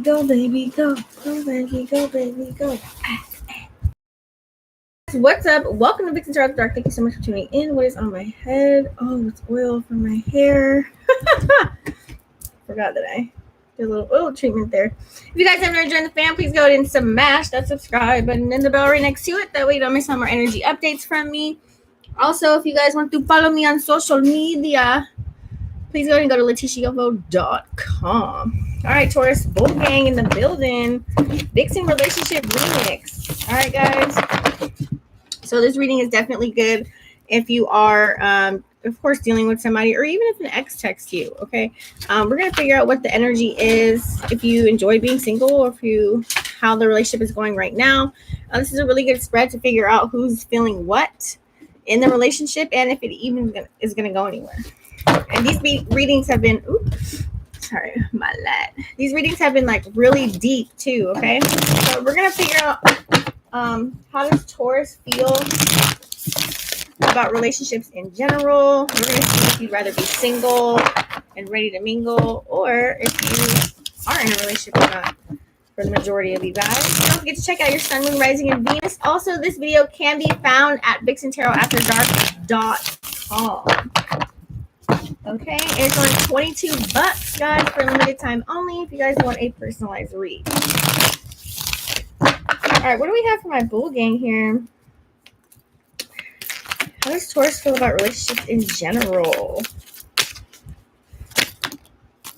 go, baby, go. Go, baby, go, baby, go. What's up? Welcome to Vixen Tea. Thank you so much for tuning in. What is on my head? Oh, it's oil for my hair. Forgot that I did a little oil treatment there. If you guys haven't already joined the fam, please go ahead and smash that subscribe button and the bell right next to it. That way you don't miss some more energy updates from me. Also, if you guys want to follow me on social media, please go ahead and go to leticiavo.com. All right, Taurus, Bull Gang in the building. Vixen Relationship Remix. All right, guys. So this reading is definitely good if you are, of course, dealing with somebody, or even if an ex texts you, okay? We're going to figure out what the energy is, if you enjoy being single, or how the relationship is going right now. This is a really good spread to figure out who's feeling what in the relationship, and if it even is going to go anywhere. And these readings have been, these readings have been like really deep too, okay? So we're going to figure out how does Taurus feel about relationships in general. We're going to see if you'd rather be single and ready to mingle, or if you are in a relationship or not, for the majority of you guys. Don't forget to check out your sun, moon, rising, and Venus. Also, this video can be found at vixentaroafterdark.com. Okay, it's only $22, guys, for limited time only if you guys want a personalized read. All right, what do we have for my Bull Gang here? How does Taurus feel about relationships in general?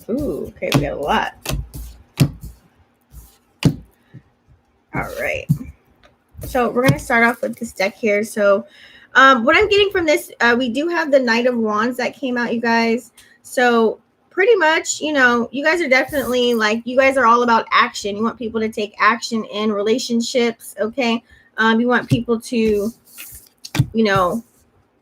Ooh, okay, we got a lot. All right. So we're going to start off with this deck here. So what I'm getting from this, we do have the Knight of Wands that came out, you guys. So pretty much, you know, you guys are definitely you guys are all about action. You want people to take action in relationships, okay? You want people to, you know,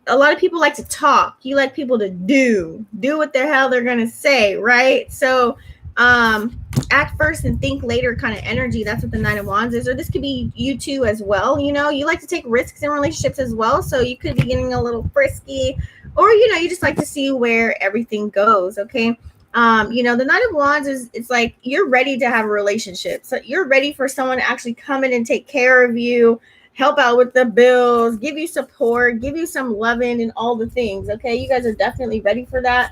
a lot of people like to talk. You like people to do what the hell they're going to say, right? So act first and think later kind of energy. That's what the Nine of Wands is. Or this could be you too as well. You know, you like to take risks in relationships as well. So you could be getting a little frisky, or, you know, you just like to see where everything goes. Okay. You know, the Nine of Wands it's like you're ready to have a relationship. So you're ready for someone to actually come in and take care of you, help out with the bills, give you support, give you some loving and all the things. Okay. You guys are definitely ready for that.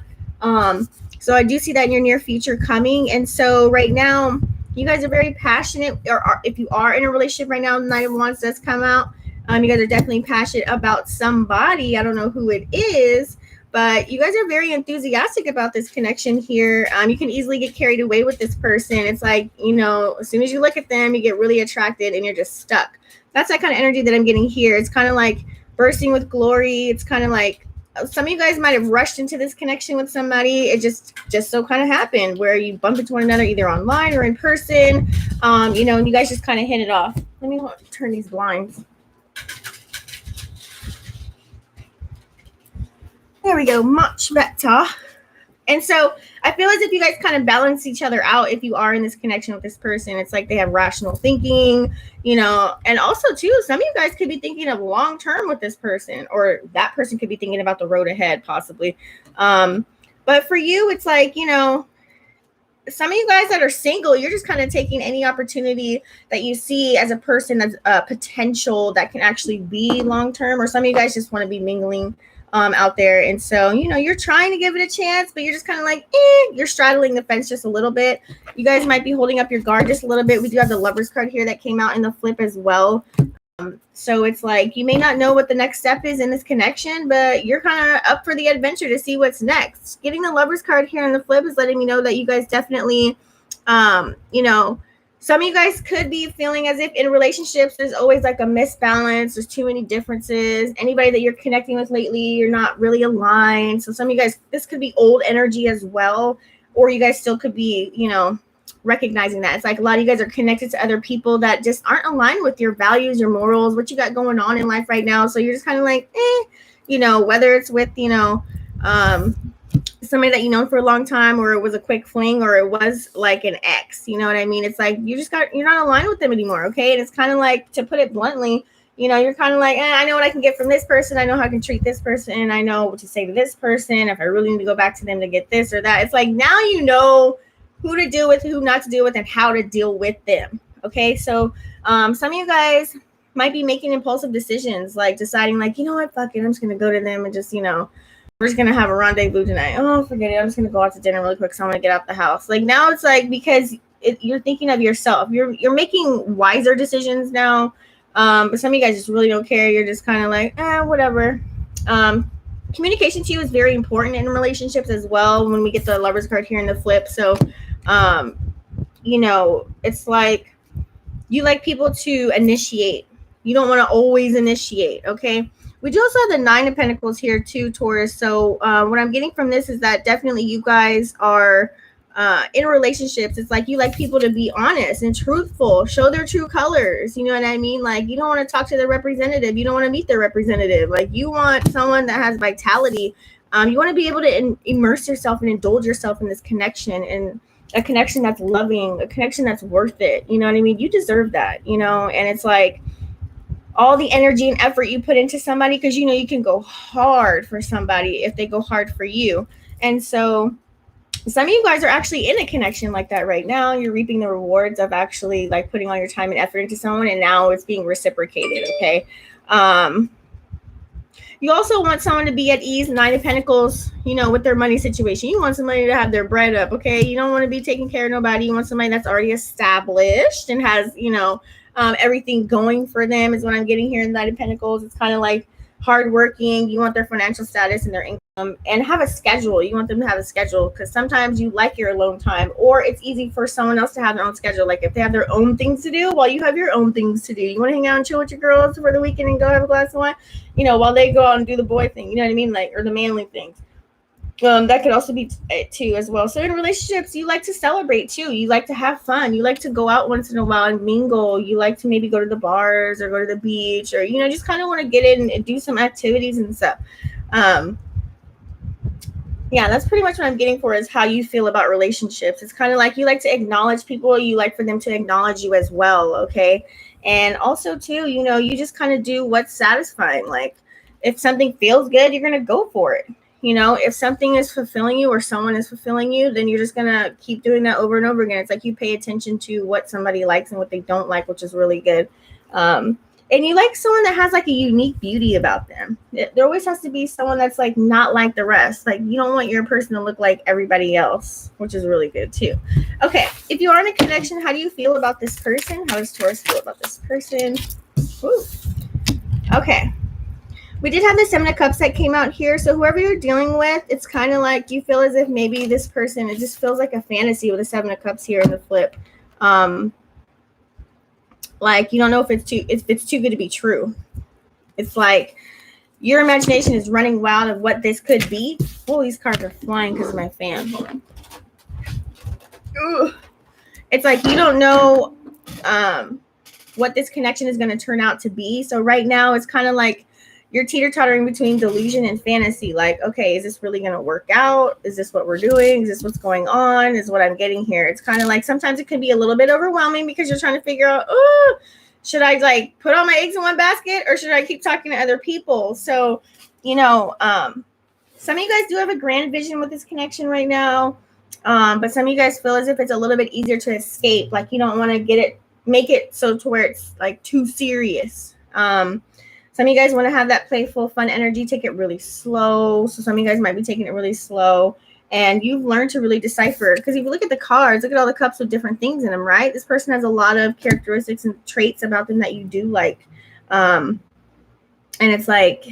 So I do see that in your near future coming. And so right now, you guys are very passionate, or if you are in a relationship right now, the Knight of Wands does come out. You guys are definitely passionate about somebody. I don't know who it is, but you guys are very enthusiastic about this connection here. You can easily get carried away with this person. It's like, you know, as soon as you look at them, you get really attracted and you're just stuck. That's that kind of energy that I'm getting here. It's kind of like bursting with glory. It's kind of like some of you guys might have rushed into this connection with somebody. It just so kind of happened where you bump into one another either online or in person, you know, and you guys just kind of hit it off. Let me turn these blinds. There we go, much better. And so I feel as if you guys kind of balance each other out if you are in this connection with this person. It's like they have rational thinking, you know, and also too, some of you guys could be thinking of long term with this person, or that person could be thinking about the road ahead possibly. But for you, it's like, you know, some of you guys that are single, you're just kind of taking any opportunity that you see as a person that's potential that can actually be long term, or some of you guys just want to be mingling out there. And so, you know, you're trying to give it a chance, but you're just kind of like, you're straddling the fence just a little bit. You guys might be holding up your guard just a little bit. We do have the Lovers card here that came out in the flip as well. So it's like, you may not know what the next step is in this connection, but you're kind of up for the adventure to see what's next. Getting the Lovers card here in the flip is letting me know that you guys definitely, you know, some of you guys could be feeling as if in relationships, there's always like a misbalance. There's too many differences. Anybody that you're connecting with lately, you're not really aligned. So some of you guys, this could be old energy as well, or you guys still could be, you know, recognizing that. It's like a lot of you guys are connected to other people that just aren't aligned with your values, your morals, what you got going on in life right now. So you're just kind of like, you know, whether it's with, you know, somebody that you know for a long time, or it was a quick fling, or it was like an ex, you know what I mean? It's like you're not aligned with them anymore, okay? And it's kind of like, to put it bluntly, you know, you're kind of like, I know what I can get from this person. I know how I can treat this person. I know what to say to this person. If I really need to go back to them to get this or that. It's like, now you know who to deal with, who not to deal with, and how to deal with them. Okay, so some of you guys might be making impulsive decisions, like deciding, like, you know what, fuck it, I'm just gonna go to them and just, you know, we're just gonna have a rendezvous tonight. Oh, forget it, I'm just gonna go out to dinner really quick, so I'm gonna get out the house. Like, now it's like, because you're thinking of yourself, you're making wiser decisions now. But some of you guys just really don't care. You're just kind of like, whatever. Communication to you is very important in relationships as well. When we get the Lovers card here in the flip, so you know, it's like you like people to initiate. You don't want to always initiate. Okay. We do also have the Nine of Pentacles here too, Taurus. So what I'm getting from this is that definitely you guys are in relationships. It's like you like people to be honest and truthful, show their true colors. You know what I mean? Like, you don't want to talk to their representative. You don't want to meet their representative. Like, you want someone that has vitality. You want to be able to immerse yourself and indulge yourself in this connection, and a connection that's loving, a connection that's worth it. You know what I mean? You deserve that, you know? And it's like all the energy and effort you put into somebody, because you know you can go hard for somebody if they go hard for you. And so some of you guys are actually in a connection like that right now. You're reaping the rewards of actually like putting all your time and effort into someone, and now it's being reciprocated. Okay. You also want someone to be at ease, Nine of Pentacles, you know, with their money situation. You want somebody to have their bread up, okay? You don't want to be taking care of nobody. You want somebody that's already established and has, you know, everything going for them is what I'm getting here in Nine of Pentacles. It's kind of like hardworking. You want their financial status and their income, and have a schedule. You want them to have a schedule, because sometimes you like your alone time, or it's easy for someone else to have their own schedule. Like if they have their own things to do while you have your own things to do. You want to hang out and chill with your girls for the weekend and go have a glass of wine, you know, while they go out and do the boy thing. You know what I mean? Like, or the manly things. That could also be too as well. So in relationships, you like to celebrate too. You like to have fun. You like to go out once in a while and mingle. You like to maybe go to the bars or go to the beach, or, you know, just kind of want to get in and do some activities and stuff. Yeah, that's pretty much what I'm getting for, is how you feel about relationships. It's kind of like you like to acknowledge people. You like for them to acknowledge you as well. Okay. And also too, you know, you just kind of do what's satisfying. Like if something feels good, you're going to go for it. You know, if something is fulfilling you or someone is fulfilling you, then you're just going to keep doing that over and over again. It's like you pay attention to what somebody likes and what they don't like, which is really good. And you like someone that has like a unique beauty about them. There always has to be someone that's like not like the rest. Like you don't want your person to look like everybody else, which is really good too. Okay, if you are in a connection, how do you feel about this person? How does Taurus feel about this person? Ooh. Okay. We did have the Seven of Cups that came out here. So whoever you're dealing with, it's kind of like you feel as if maybe this person, it just feels like a fantasy with the Seven of Cups here in the flip. Like you don't know if it's too good to be true. It's like your imagination is running wild of what this could be. Oh, these cards are flying because of my fan. Hold on. Ugh. It's like you don't know what this connection is going to turn out to be. So right now it's kind of like you're teeter-tottering between delusion and fantasy. Like, okay, is this really going to work out? Is this what we're doing? Is this what's going on? Is what I'm getting here. It's kind of like sometimes it can be a little bit overwhelming because you're trying to figure out, oh, should I like put all my eggs in one basket, or should I keep talking to other people? So, you know, some of you guys do have a grand vision with this connection right now. But some of you guys feel as if it's a little bit easier to escape. Like you don't want to make it so to where it's like too serious. Some of you guys want to have that playful, fun energy, take it really slow. So some of you guys might be taking it really slow. And you've learned to really decipher. Because if you look at the cards, look at all the cups with different things in them, right? This person has a lot of characteristics and traits about them that you do like. And it's like,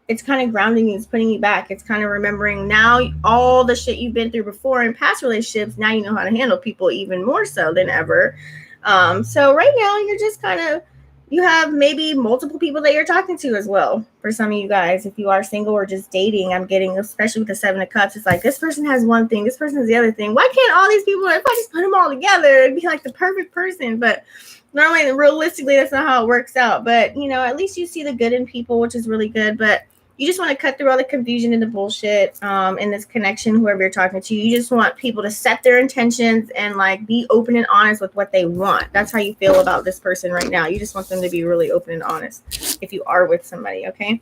it's kind of grounding you. It's putting you back. It's kind of remembering now all the shit you've been through before in past relationships. Now you know how to handle people even more so than ever. So right now you're just kind of, you have maybe multiple people that you're talking to as well. For some of you guys, if you are single or just dating, I'm getting, especially with the Seven of Cups, it's like this person has one thing, this person has the other thing. Why can't all these people, if I just put them all together, it'd be like the perfect person? But normally, realistically, that's not how it works out. But, you know, at least you see the good in people, which is really good. But you just want to cut through all the confusion and the bullshit in this connection, whoever you're talking to. You just want people to set their intentions and like be open and honest with what they want. That's how you feel about this person right now. You just want them to be really open and honest if you are with somebody, okay?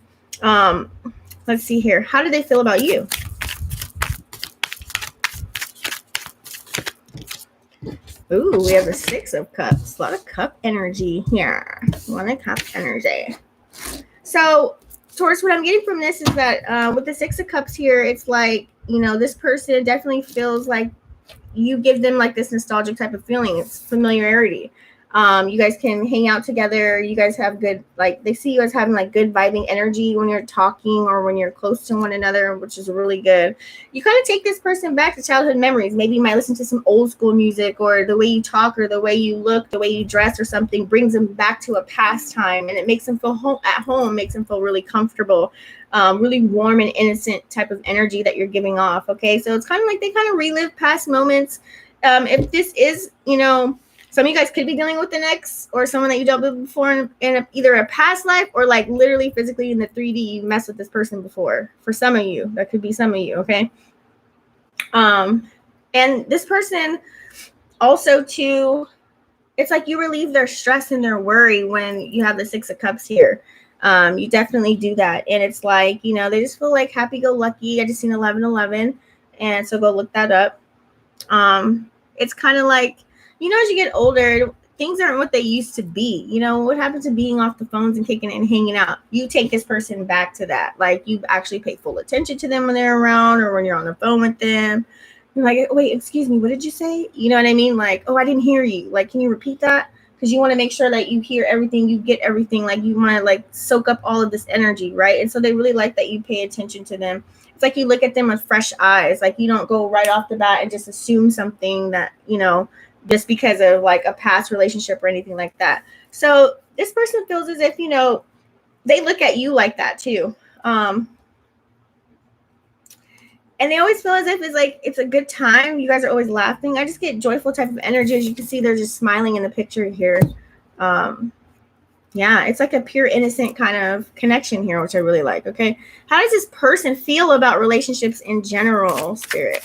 Let's see here. How do they feel about you? Ooh, we have the 6 of Cups. A lot of cup energy here. A lot of cup energy. So, Taurus, what I'm getting from this is that with the 6 of Cups here, it's like, this person definitely feels like you give them like this nostalgic type of feeling. It's familiarity. You guys can hang out together. You guys have good, like, they see you as having like good vibing energy when you're talking or when you're close to one another, which is really good. You kind of take this person back to childhood memories. Maybe you might listen to some old school music, or the way you talk or the way you look, the way you dress or something brings them back to a past time, and it makes them feel at home, makes them feel really comfortable. Really warm and innocent type of energy that you're giving off. Okay, so it's kind of like they kind of relive past moments. If this is, some of you guys could be dealing with an ex or someone that you dealt with before in either a past life or like literally physically in the 3D, you messed with this person before. For some of you, that could be some of you. Okay. And this person also too, it's like you relieve their stress and their worry when you have the 6 of Cups here. You definitely do that. And it's like, they just feel like happy-go-lucky. I just seen 1111. And so go look that up. It's kind of like, as you get older, things aren't what they used to be. What happened to being off the phones and kicking it and hanging out? You take this person back to that. Like, you actually pay full attention to them when they're around or when you're on the phone with them. You're like, wait, excuse me, what did you say? You know what I mean? Like, oh, I didn't hear you. Like, can you repeat that? Because you want to make sure that you hear everything, you get everything. Like, you want to like soak up all of this energy, right? And so they really like that you pay attention to them. It's like you look at them with fresh eyes. Like, you don't go right off the bat and just assume something that, just because of like a past relationship or anything like that. So this person feels as if, they look at you like that too. And they always feel as if it's a good time. You guys are always laughing. I just get joyful type of energy. As you can see, they're just smiling in the picture here. Yeah, it's like a pure innocent kind of connection here, which I really like. Okay. How does this person feel about relationships in general, Spirit?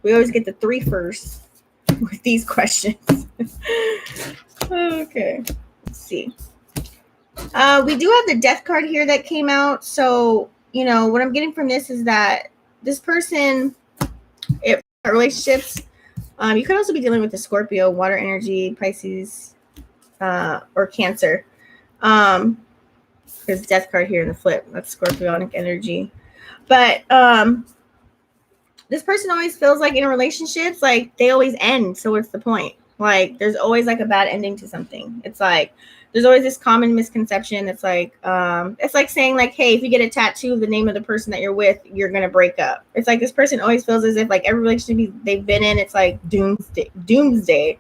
We always get the 3 first with these questions. Okay. Let's see. We do have the Death card here that came out. So, what I'm getting from this is that this person, relationships, you could also be dealing with the Scorpio, water energy, Pisces, or Cancer. There's Death card here in the flip. That's Scorpionic energy. But this person always feels like in relationships, like they always end. So what's the point? Like, there's always like a bad ending to something. It's like there's always this common misconception. It's like saying like, hey, if you get a tattoo of the name of the person that you're with, you're gonna break up. It's like this person always feels as if like every relationship they've been in, it's like doomsday.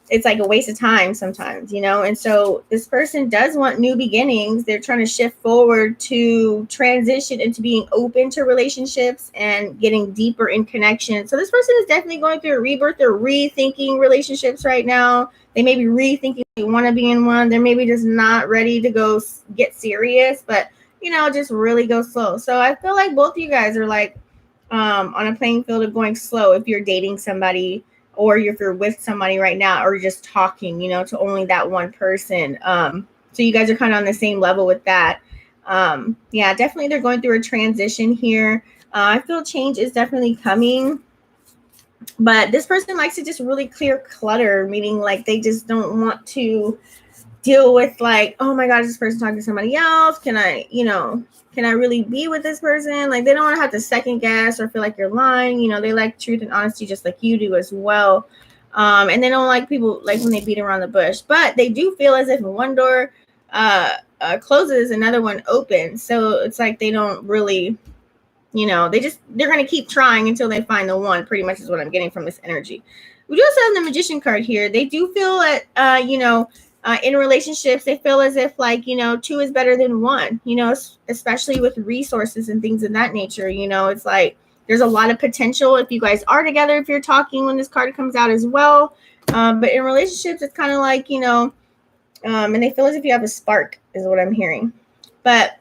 It's like a waste of time sometimes, and so this person does want new beginnings. They're trying to shift forward to transition into being open to relationships and getting deeper in connection. So this person is definitely going through a rebirth. They're rethinking relationships right now. They may be rethinking they want to be in one. They're maybe just not ready to go get serious, but just really go slow. So I feel like both of you guys are like on a playing field of going slow if you're dating somebody, or if you're with somebody right now, or just talking, to only that one person. So you guys are kind of on the same level with that. Yeah, definitely they're going through a transition here. I feel change is definitely coming, but this person likes to just really clear clutter, meaning like they just don't want to deal with like, oh my God, is this person talking to somebody else? Can I really be with this person? Like, they don't want to have to second guess or feel like you're lying. They like truth and honesty just like you do as well. And they don't like people like when they beat around the bush, but they do feel as if one door closes, another one opens. So it's like they don't really, they're going to keep trying until they find the one, pretty much is what I'm getting from this energy. We do also have the Magician card here. They do feel that, in relationships, they feel as if like, 2 is better than 1, especially with resources and things of that nature. It's like there's a lot of potential if you guys are together, if you're talking when this card comes out as well. But in relationships, it's kind of like, and they feel as if you have a spark is what I'm hearing. But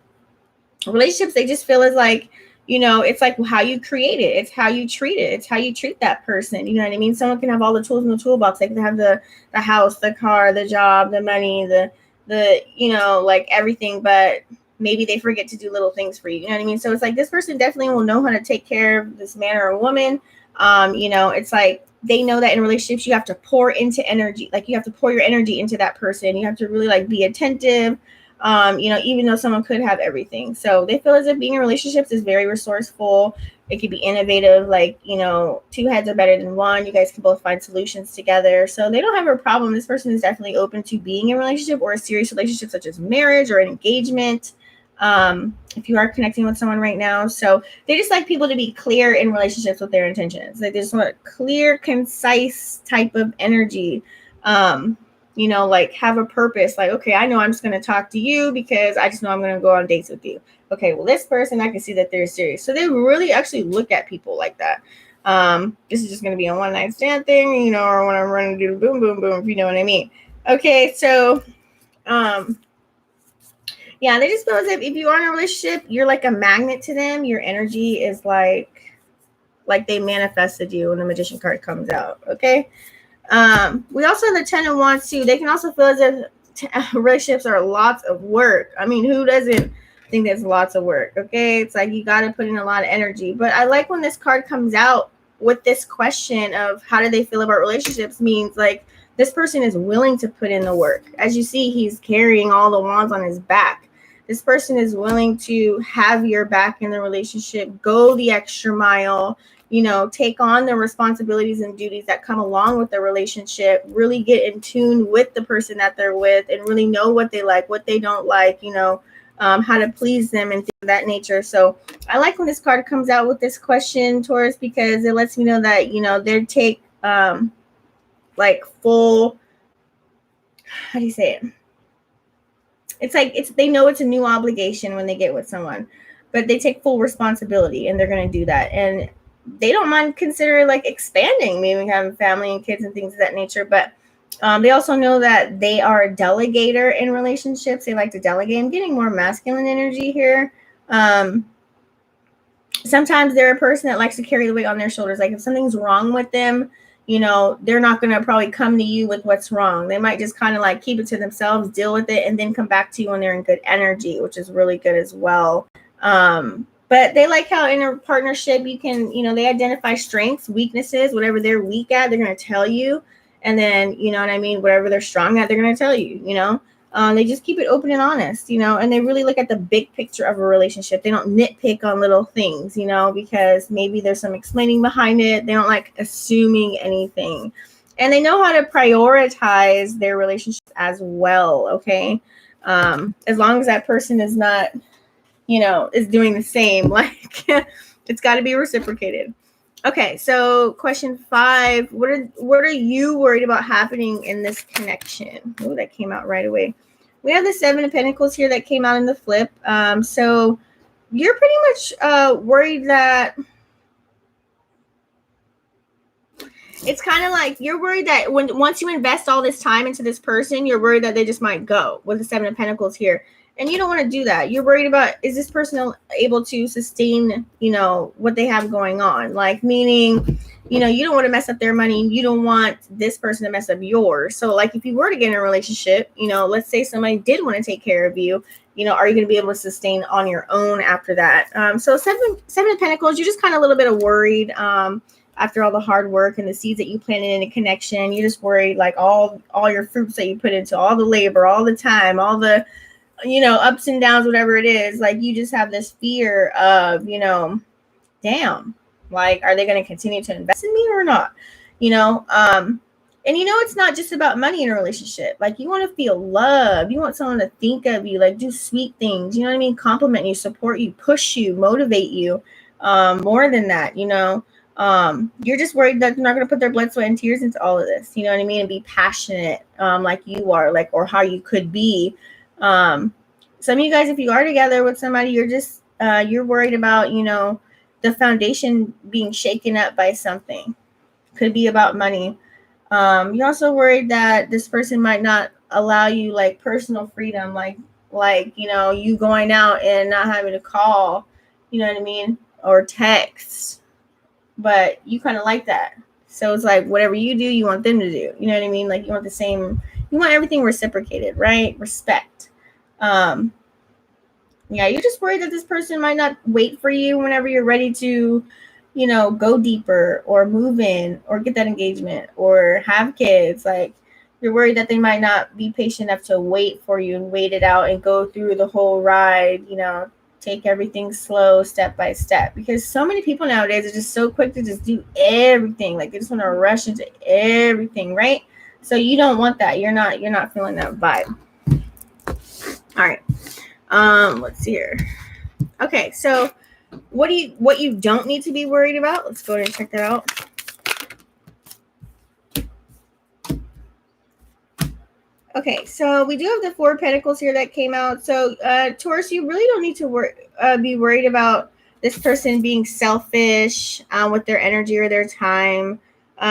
relationships, they just feel as like, it's like how you create it. It's how you treat it. It's how you treat that person. You know what I mean? Someone can have all the tools in the toolbox. They can have the house, the car, the job, the money, the like everything, but maybe they forget to do little things for you. You know what I mean? So it's like this person definitely will know how to take care of this man or woman. It's like they know that in relationships you have to pour into energy, like you have to pour your energy into that person. You have to really like be attentive, even though someone could have everything. So they feel as if being in relationships is very resourceful. It could be innovative, like, two heads are better than one. You guys can both find solutions together. So they don't have a problem. This person is definitely open to being in a relationship or a serious relationship, such as marriage or an engagement. If you are connecting with someone right now. So they just like people to be clear in relationships with their intentions. Like they just want clear, concise type of energy. Like have a purpose. Like, okay, I know I'm just going to talk to you because I just know I'm going to go on dates with you. Okay, well, this person, I can see that they're serious. So they really actually look at people like that. This is just going to be a one night stand thing, or when I'm running to do boom, boom, boom, if you know what I mean. Okay, so, yeah, they just feel as if you are in a relationship, you're like a magnet to them. Your energy is like they manifested you when the Magician card comes out. Okay. We also have the 10 of Wands too. They can also feel as if relationships are lots of work. I mean, who doesn't think that's lots of work? Okay. It's like you got to put in a lot of energy. But I like when this card comes out with this question of how do they feel about relationships, means like this person is willing to put in the work. As you see, he's carrying all the wands on his back. This person is willing to have your back in the relationship, go the extra mile, take on the responsibilities and duties that come along with the relationship, really get in tune with the person that they're with and really know what they like, what they don't like, how to please them and things of that nature. So I like when this card comes out with this question, Taurus, because it lets me know that, they take like full, how do you say it? It's like they know it's a new obligation when they get with someone, but they take full responsibility and they're going to do that. And they don't mind considering like expanding, maybe having family and kids and things of that nature. But they also know that they are a delegator in relationships. They like to delegate. I'm getting more masculine energy here. Sometimes they're a person that likes to carry the weight on their shoulders. Like if something's wrong with them, they're not going to probably come to you with what's wrong. They might just kind of like keep it to themselves, deal with it, and then come back to you when they're in good energy, which is really good as well. But they like how in a partnership you can, they identify strengths, weaknesses, whatever they're weak at, they're going to tell you. And then, you know what I mean, whatever they're strong at, they're going to tell you, they just keep it open and honest, and they really look at the big picture of a relationship. They don't nitpick on little things, because maybe there's some explaining behind it. They don't like assuming anything. And they know how to prioritize their relationships as well, okay? As long as that person is not, is doing the same, like it's got to be reciprocated. Okay, so question 5, what are you worried about happening in this connection? Oh, that came out right away. We have the 7 of Pentacles here that came out in the flip. So you're pretty much worried that it's kind of like you're worried that once you invest all this time into this person, you're worried that they just might go with the 7 of Pentacles here. And you don't want to do that. You're worried about, is this person able to sustain, what they have going on? Like, meaning, you don't want to mess up their money. You don't want this person to mess up yours. So, like, if you were to get in a relationship, let's say somebody did want to take care of you, are you going to be able to sustain on your own after that? So 7 of Pentacles, you're just kind of a little bit of worried. After all the hard work and the seeds that you planted in a connection, you're just worried, like all your fruits that you put into, all the labor, all the time, all the, ups and downs, whatever it is, like you just have this fear of, damn, like, are they going to continue to invest in me or not? And it's not just about money in a relationship. Like, you want to feel love. You want someone to think of you, like do sweet things, compliment you, support you, push you, motivate you. More than that, you're just worried that they're not going to put their blood, sweat, and tears into all of this, and be passionate, like you are, like, or how you could be. Some of you guys, if you are together with somebody, you're just you're worried about, the foundation being shaken up by something. Could be about money. You're also worried that this person might not allow you like personal freedom, like you going out and not having to call, or text, but you kind of like that. So it's like whatever you do, you want them to do. You know what I mean? Like you want the same. You want everything reciprocated, right? Respect. Yeah, you're just worried that this person might not wait for you whenever you're ready to, go deeper or move in or get that engagement or have kids. Like, you're worried that they might not be patient enough to wait for you and wait it out and go through the whole ride, take everything slow, step by step. Because so many people nowadays are just so quick to just do everything. Like, they just want to rush into everything, right? So you don't want that. You're not feeling that vibe. All right. Let's see here. Okay, so what you don't need to be worried about. Let's go ahead and check that out. Okay, so we do have the 4 of Pentacles here that came out. So Taurus, you really don't need to be worried about this person being selfish with their energy or their time,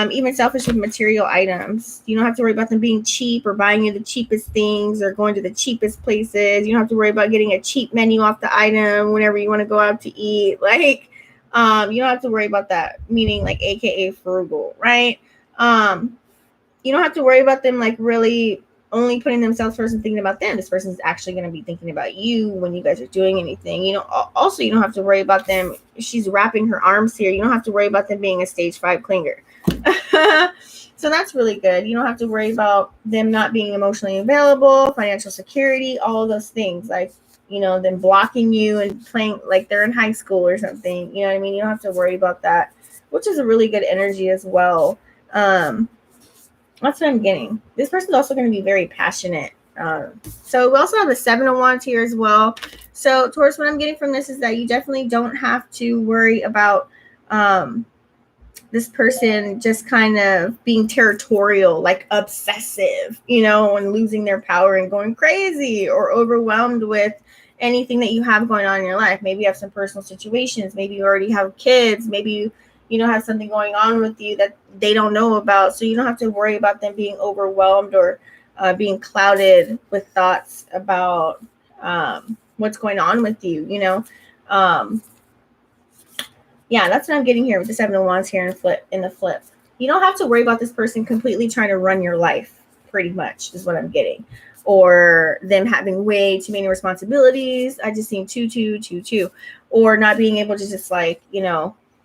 even selfish with material items. You don't have to worry about them being cheap or buying you the cheapest things or going to the cheapest places. You don't have to worry about getting a cheap menu off the item whenever you want to go out to eat. Like, you don't have to worry about that, meaning like AKA frugal, right? You don't have to worry about them like really only putting themselves first and thinking about them. This person is actually going to be thinking about you when you guys are doing anything. Also, you don't have to worry about them. She's wrapping her arms here. You don't have to worry about them being a stage 5 clinger. So that's really good. You don't have to worry about them not being emotionally available, financial security, all of those things. Like, them blocking you and playing like they're in high school or something. You know what I mean? You don't have to worry about that, which is a really good energy as well. That's what I'm getting. This person's also going to be very passionate. So we also have the 7 of Wands here as well. So Taurus, what I'm getting from this is that you definitely don't have to worry about this person just kind of being territorial, like obsessive, and losing their power and going crazy or overwhelmed with anything that you have going on in your life. Maybe you have some personal situations. Maybe you already have kids. Maybe you have something going on with you that they don't know about. So you don't have to worry about them being overwhelmed or being clouded with thoughts about what's going on with you, Yeah, that's what I'm getting here with the 7 of Wands here in the flip. You don't have to worry about this person completely trying to run your life, pretty much, is what I'm getting. Or them having way too many responsibilities. I just seen 2, 2, 2, 2. Or not being able to just like,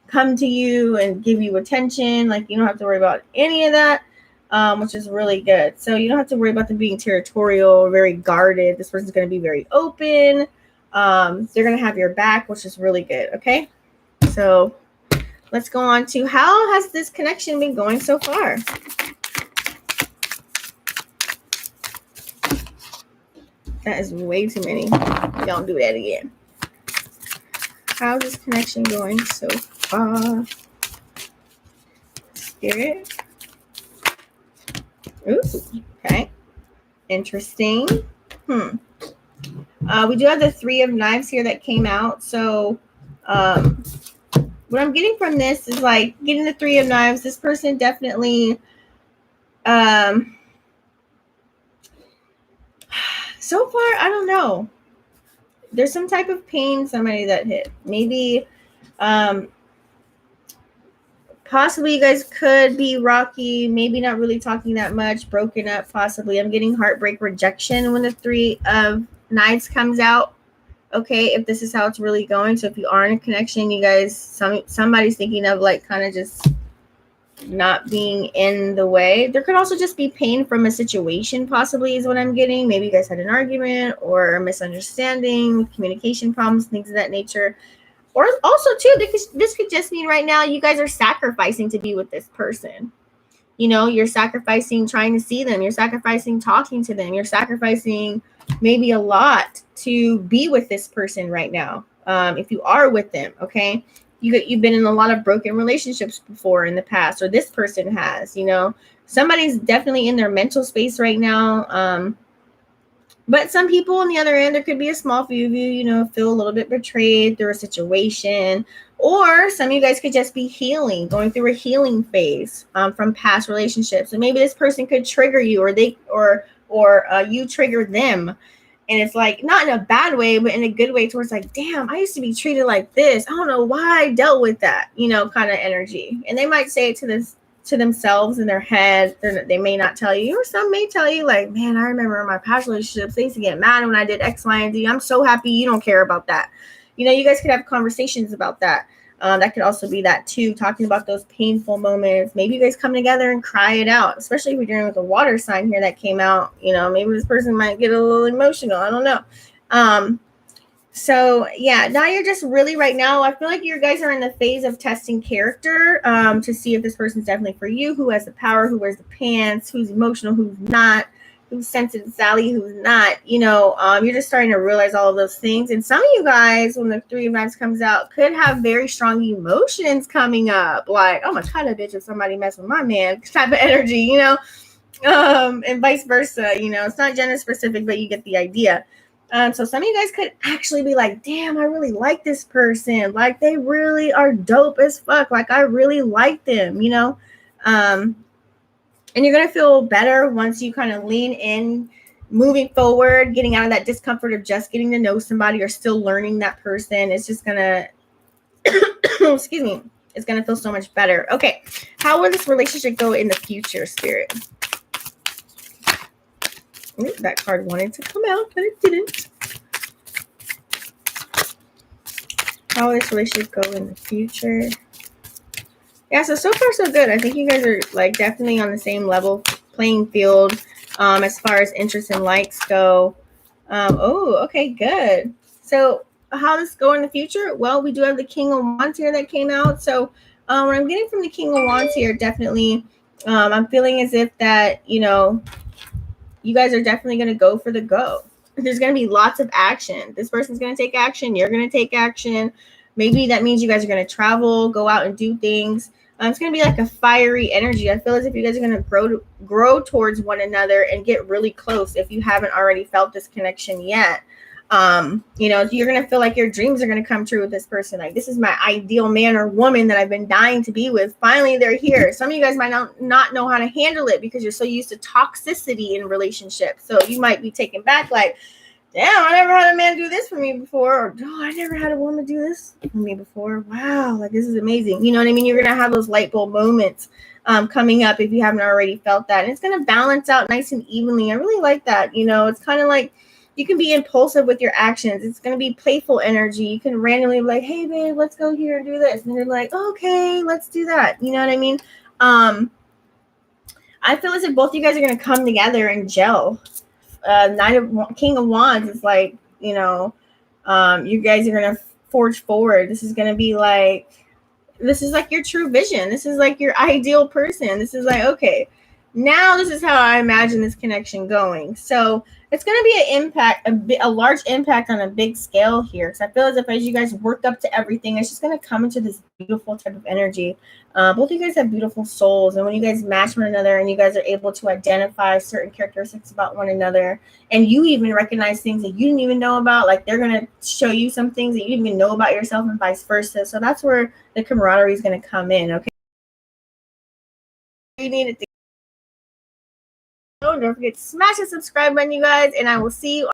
come to you and give you attention. Like, you don't have to worry about any of that, which is really good. So you don't have to worry about them being territorial, very guarded. This person's going to be very open. They're going to have your back, which is really good. Okay. So let's go on to how has this connection been going so far? That is way too many. Don't do that again. How's this connection going so far? Spirit. Ooh, okay. Interesting. We do have the 3 of Knives here that came out. So what I'm getting from this is like getting the 3 of Knives. This person definitely so far, I don't know. There's some type of pain somebody that hit. Maybe possibly you guys could be rocky, maybe not really talking that much, broken up possibly. I'm getting heartbreak, rejection when the 3 of Knives comes out. Okay, if this is how it's really going. So if you are in a connection, you guys, somebody's thinking of like kind of just not being in the way. There could also just be pain from a situation possibly is what I'm getting. Maybe you guys had an argument or a misunderstanding, communication problems, things of that nature. Or also too, this could just mean right now you guys are sacrificing to be with this person. You're sacrificing trying to see them. You're sacrificing talking to them. You're sacrificing maybe a lot to be with this person right now. If you are with them, okay? You've been in a lot of broken relationships before in the past, or this person has, somebody's definitely in their mental space right now. But some people on the other end, there could be a small few of you, feel a little bit betrayed through a situation, or some of you guys could just be healing, going through a healing phase from past relationships. And maybe this person could trigger you, or you trigger them. And it's like, not in a bad way, but in a good way towards like, damn, I used to be treated like this. I don't know why I dealt with that, kind of energy. And they might say it to themselves in their head. They may not tell you, or some may tell you like, man, I remember in my past relationships, they used to get mad when I did X, Y, and Z. I'm so happy you don't care about that. You guys could have conversations about that. That could also be that too, talking about those painful moments. Maybe you guys come together and cry it out, especially if you're dealing with a water sign here that came out. You know, maybe this person might get a little emotional. I don't know. So yeah, now you're just really right now, I feel like you guys are in the phase of testing character, to see if this person's definitely for you, who has the power, who wears the pants, who's emotional, who's not, who's sensitive Sally, who's not. You know, you're just starting to realize all of those things. And some of you guys, when the Three of Knives comes out, could have very strong emotions coming up, like, oh my god, a bitch if somebody mess with my man type of energy, you know. And vice versa. You know, it's not gender specific, but you get the idea. So some of you guys could actually be like, damn, I really like this person. Like, they really are dope as fuck. Like, I really like them, you know? And you're going to feel better once you kind of lean in, moving forward, getting out of that discomfort of just getting to know somebody or still learning that person. It's just going to, excuse me, it's going to feel so much better. Okay. How will this relationship go in the future, Spirit? That card wanted to come out, but it didn't. How will this relationship go in the future? Yeah, so far so good. I think you guys are like definitely on the same level playing field, as far as interests and likes go. Oh, okay, good. So how does this go in the future? Well, we do have the King of Wands here that came out. So what I'm getting from the King of Wands here, definitely, I'm feeling as if that, you know, you guys are definitely going to go for the go. There's going to be lots of action. This person's going to take action. You're going to take action. Maybe that means you guys are going to travel, go out and do things. It's going to be like a fiery energy. I feel as if you guys are going to grow towards one another and get really close if you haven't already felt this connection yet. You know, you're going to feel like your dreams are going to come true with this person. Like, this is my ideal man or woman that I've been dying to be with. Finally, they're here. Some of you guys might not know how to handle it because you're so used to toxicity in relationships. So you might be taken back like, damn, I never had a man do this for me before. Or, oh, I never had a woman do this for me before. Wow, like, this is amazing. You know what I mean? You're going to have those light bulb moments coming up if you haven't already felt that. And it's going to balance out nice and evenly. I really like that. You know, it's kind of like, you can be impulsive with your actions. It's going to be playful energy. You can randomly be like, hey, babe, let's go here and do this. And they're like, okay, let's do that. You know what I mean? I feel as if both of you guys are going to come together and gel. King of Wands is like, you know, you guys are going to forge forward. This is going to be like, this is like your true vision. This is like your ideal person. This is like, okay, now this is how I imagine this connection going. So it's going to be a large impact on a big scale here. Because I feel as if as you guys work up to everything, it's just going to come into this beautiful type of energy. Both of you guys have beautiful souls. And when you guys match one another and you guys are able to identify certain characteristics about one another, and you even recognize things that you didn't even know about, like they're going to show you some things that you didn't even know about yourself and vice versa. So that's where the camaraderie is going to come in. Okay. You need it. Don't forget to smash the subscribe button, you guys, and I will see you